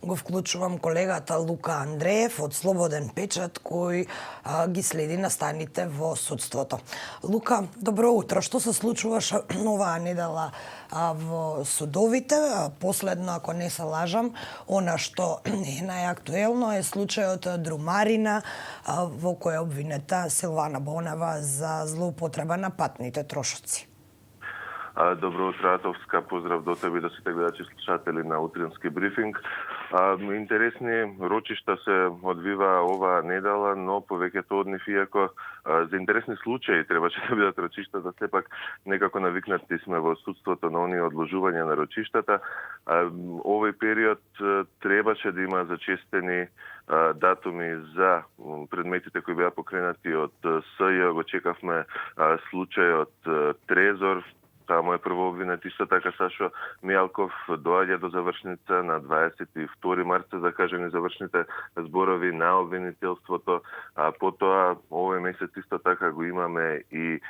го вклучувам колегата Лука Андреев од Слободен печат, кој ги следи настаните во судството. Лука, добро утро. Што се случуваше оваа недела во судовите? Последно, ако не се лажам, она што е најактуелно е случајот Друмарина, во кој е обвинета Силвана Бонева за злоупотреба на патните трошоци. Добро утро, Атовска. Поздрав до тебе и до сите гледачи и слушатели на утрински брифинг. Интересни рочишта се одвива оваа недела, но повеќето од нив, иако за интересни случаи требаше да бидат рочиштата, сепак некако навикнати сме во судството на оние одложување на рочиштата. Овој период требаше да има зачестени датуми за предметите кои беа покренати од СЈ. Го чекавме случајот Трезор. Таму е прво обвинет, исто така Сашо Мијалков доаѓа до завршница на 22 март се закажани завршните зборови на обвинителството. Потоа овој месец исто така го имаме и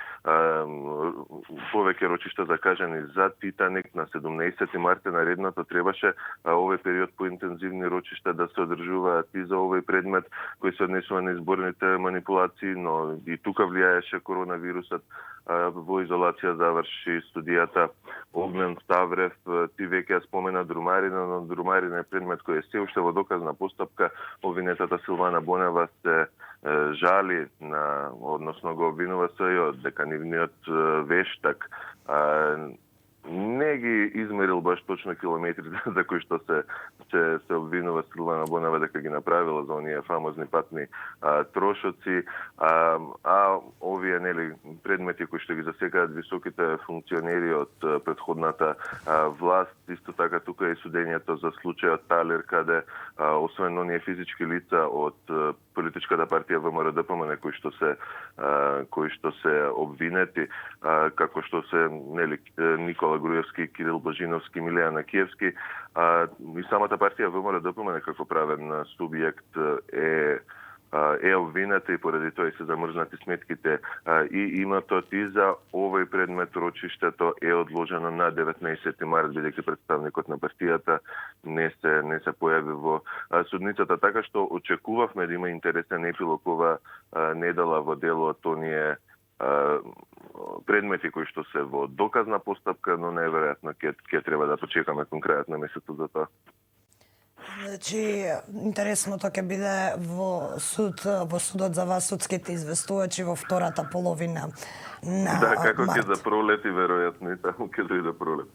повеќе рочишта закажани за Титаник на 17 март наредното. Требаше овој период по интензивни рочишта да се одржуваат и за овој предмет кој се однесува на изборните манипулации, но и тука влијаеше коронавирусот. Во изолација заврши студијата Огнен Ставрев. Ти веќе ја спомена Друмарина, но Друмарина е предмет кој е се уште во доказна постапка. Обвинетата Силвана Бонева се жали односно го обвинува СЈ дека нивниот вештак не ги измерил баш точно километрите за кои што се обвинува Силвана Бонева дека ги направила за оние фамозни патни трошоци, овие предмети кои што ги засекаат високите функционери од претходната власт, исто така тука е судењето за случајот Талер, каде освен оние физички лица од политичката партија ВМРО-ДПМН кои што се обвинети, како што се Никола Груевски, Кирил Божиновски, Милијана Киевски, и самата партија ВМРО-ДПМН како правен субјект е обвината и поради тоа се замрзнати сметките и иматот. И за овој предмет рочиштето е одложено на 19 март, бидејќи представникот на партијата не се појави во судницата, така што очекувавме да има интересен епилог ова недела во делот оние предмети кои што се во доказна постапка, но најверојатно ќе треба да почекаме кон крајот на месецот за тоа. Значи, интересното ќе биде во судот за вас судските известувачи во втората половина на март. Како ќе да пролети, веројатно и таму ќе дојде пролет.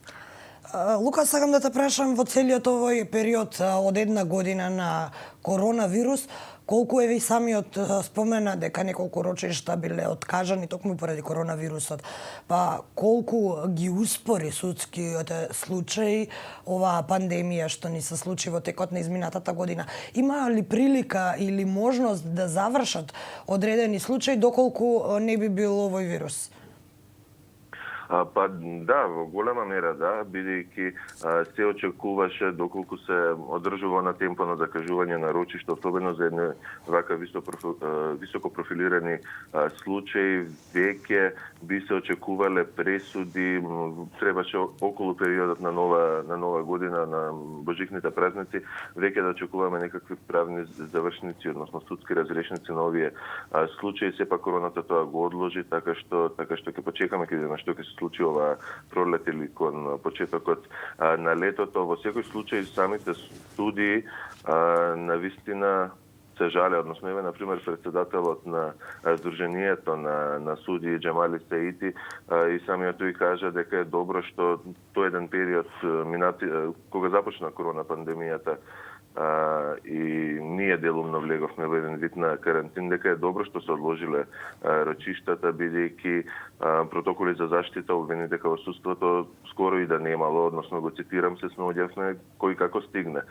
Лука, сакам да те прашам, во целиот овој период од една година на коронавирус, колку и самиот спомена дека неколку рочишта биле откажани токму поради коронавирусот, па колку ги успори судските случаи оваа пандемија што ни се случи во текот на изминатата година? Има ли прилика или можност да завршат одредени случаи доколку не би бил овој вирус? Па да, во голема мера да, бидејќи се очекуваше доколку се одржува на темпо на закажување на рочишта, особено за едни вака високо профилирани случаи, веќе би се очекувале пресуди. Требаше околу периодот на нова година, на божикните празници, веќе да очекуваме некакви правни завршници, односно судски разрешници на овие случаи. Сепак короната тоа го одложи, така што ќе почекаме ќе видиме што ќе се случи ова пролет или кон почетокот на летото. Во секој случај самите студии навистина се жале, односно еве например председателот на Сдруженијето на судии Џемали Сеити и самиот тој кажа дека е добро што тој еден период кога започна корона пандемијата и ние делумно влеговме во еден вид на карантин, дека е добро што се одложиле рочиштата, бидејќи протоколи за заштита обвини дека во судството скоро и да немало, односно го цитирам, се снаоѓавме кој како стигне.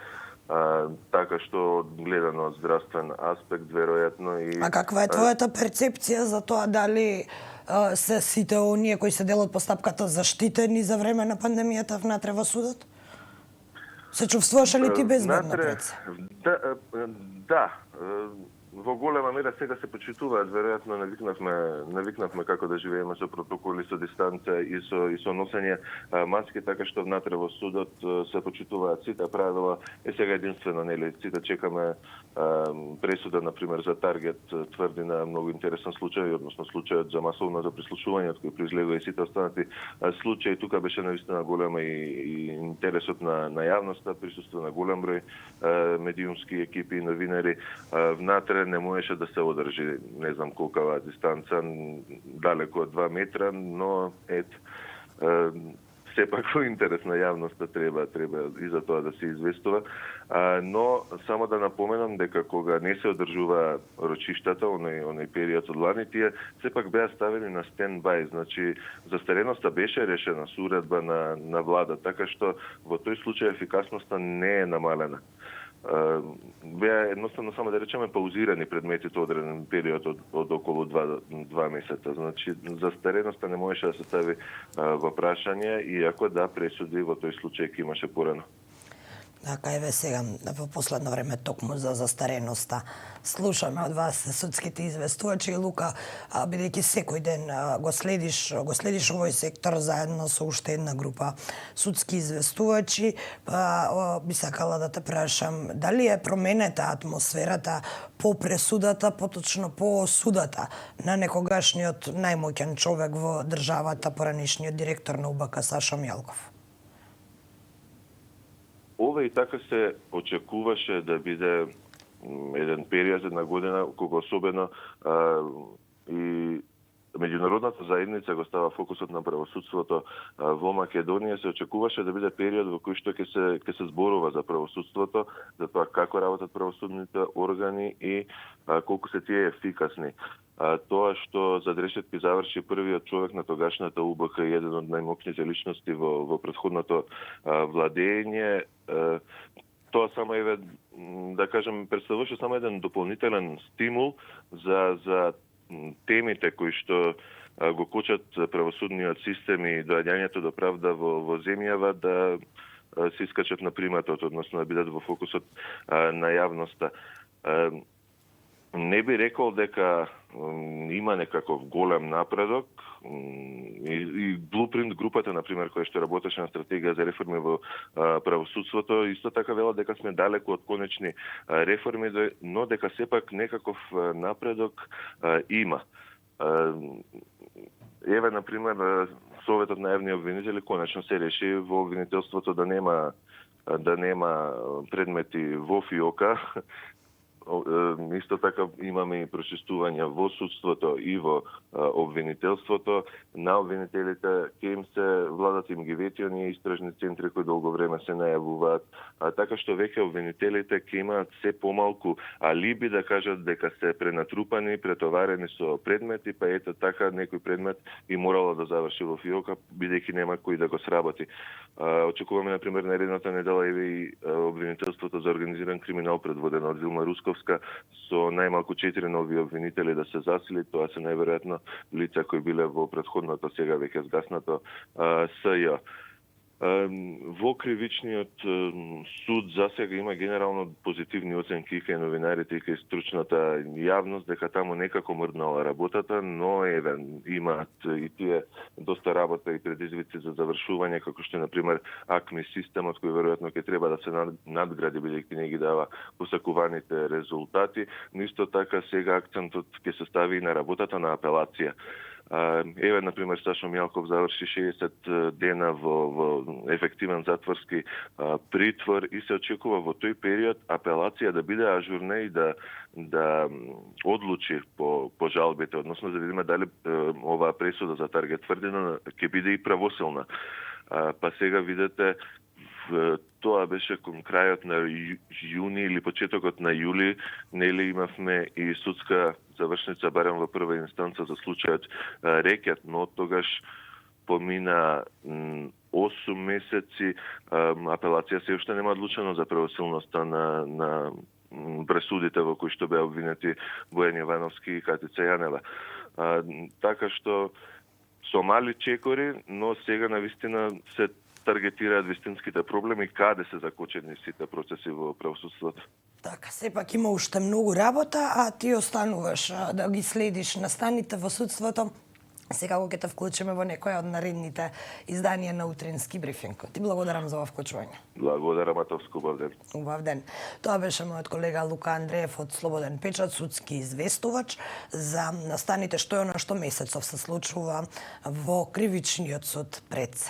Така што гледано од здравствен аспект, веројатно и... А каква е твојата перцепција за тоа дали се сите оние кои се дел од постапката заштитени за време на пандемијата внатре во судот? Се чувствуваше ли ти безбедно пред се? Да. во голема мера сега се почитуваат, веројатно навикнавме како да живееме со протоколи, со дистанца и со носење маски, така што внатре во судот се почитуваат сите правила. Сега единствено нели сите чекаме пресуда на пример за Таргет, тврди на многу интересен случај, односно случајот за масовното прислушување кој произлегува и сите останати случаи. Тука беше навистина голема и интересот на јавноста, присуство на голем број медиумски екипи и новинари. Внатре не можеше да се одржи, не знам колкава дистанца, далеко од 2 метра, но сепак во интерес на јавноста треба и за тоа да се известува. Но само да напоменам дека кога не се одржува рочиштата, оној период од лани, тие сепак беа ставени на стенд-бај, значи застареноста беше решена со уредба на влада, така што во тој случај ефикасноста не е намалена. Беа едноставно само да речеме паузирани предметите одреден период од околу 2 месеца. Значи застареноста не можеше да се стави во прашање, иако да пресуди во тој случај ќе имаше порано. Така еве сега во последно време токму за застареноста слушаме од вас судските известувачи. Лука, бидејќи секој ден го следиш овој сектор заедно со уште една група судски известувачи, би сакала да те прашам дали е променета атмосферата по пресудата, поточно по осудата на некогашниот најмоќен човек во државата, поранешниот директор на УБК Сашо Мјалков? Ова и така се очекуваше да биде еден период, една година, кога особено и меѓународната заедница го става фокусот на правосудството во Македонија, се очекуваше да биде период во кој што ќе се зборува за правосудството, за тоа како работат правосудните органи и колку се тие ефикасни. Тоа што за Дрешетки заврши првиот човек на тогашната УБК, еден од најмокните личности во претходното владење, тоа само еве да кажем представуваше само еден дополнителен стимул за темите кои што го кочат правосудниот систем и доаѓањето до правда во земјава да се искачат на приматот, односно да бидат во фокусот на јавноста. Не би рекол дека има некаков голем напредок и Blueprint групата, например, која што работеше на стратегија за реформи во правосудството, исто така велат дека сме далеку од конечни реформи, но дека сепак некаков напредок има. Еве, например, Советот на јавни обвинители конечно се реши во обвинителството да нема предмети во ФИОКа. Исто така имаме и прочистувања во судството и во обвинителството. На обвинителите ќе им се владат им ги вети оние истражни центри кои долго време се најавуваат, така што веќе обвинителите ќе имаат се помалку алиби да кажат дека се пренатрупани, претоварени со предмети, па ето така некој предмет и морало да заврши во ФИОКа, бидејќи нема кој да го сработи. Очекуваме, например, наредната недела и обвинителството за организиран криминал предводено од Вилма Русковска со најмалку 4 нови обвинители да се засили. Тоа се најверојатно лица кои биле во претходното, сега веќе згаснато СЈ. Во кривичниот суд засега има генерално позитивни оценки кај новинарите и кај стручната јавност дека таму некако мрднала работата, но имаат и тие доста работа и предизвици за завршување, како што например АКМИ системот кој веројатно ќе треба да се надгради бидејќи не ги дава посакуваните резултати, но исто така сега акцентот ќе се стави и на работата на апелација. Еве, например, Сашо Мјалков заврши 60 дена во ефективен затворски притвор и се очекува во тој период апелација да биде ажурна и да одлучи по жалбите, односно да видиме дали оваа пресуда за Таргет тврдина ќе биде и правосилна. Па сега видете, тоа беше кон крајот на јуни или почетокот на јули, нели имавме и судска завршница барем во прва инстанца за случајот Рекет, но тогаш помина 8 месеци, апелација се уште нема одлучено за правосилноста на пресудите во кои што беа обвинети Бојан Јовановски и Катица Јанева. Така што со мали чекори, но сега навистина се таргетираат вистинските проблеми, каде се закочени сите процеси во правосудството. Така, сепак има уште многу работа, а ти остануваш да ги следиш настаните во судството. Секако ќе те вклучиме во некоја од наредните изданија на утрински брифинг. Ти благодарам за ова вклучување. Благодарам, Матовско, убав ден. Убав ден. Тоа беше мојот колега Лука Андреев од Слободен печат, судски известувач за настаните што е она што месецов се случува во кривичниот суд пред се.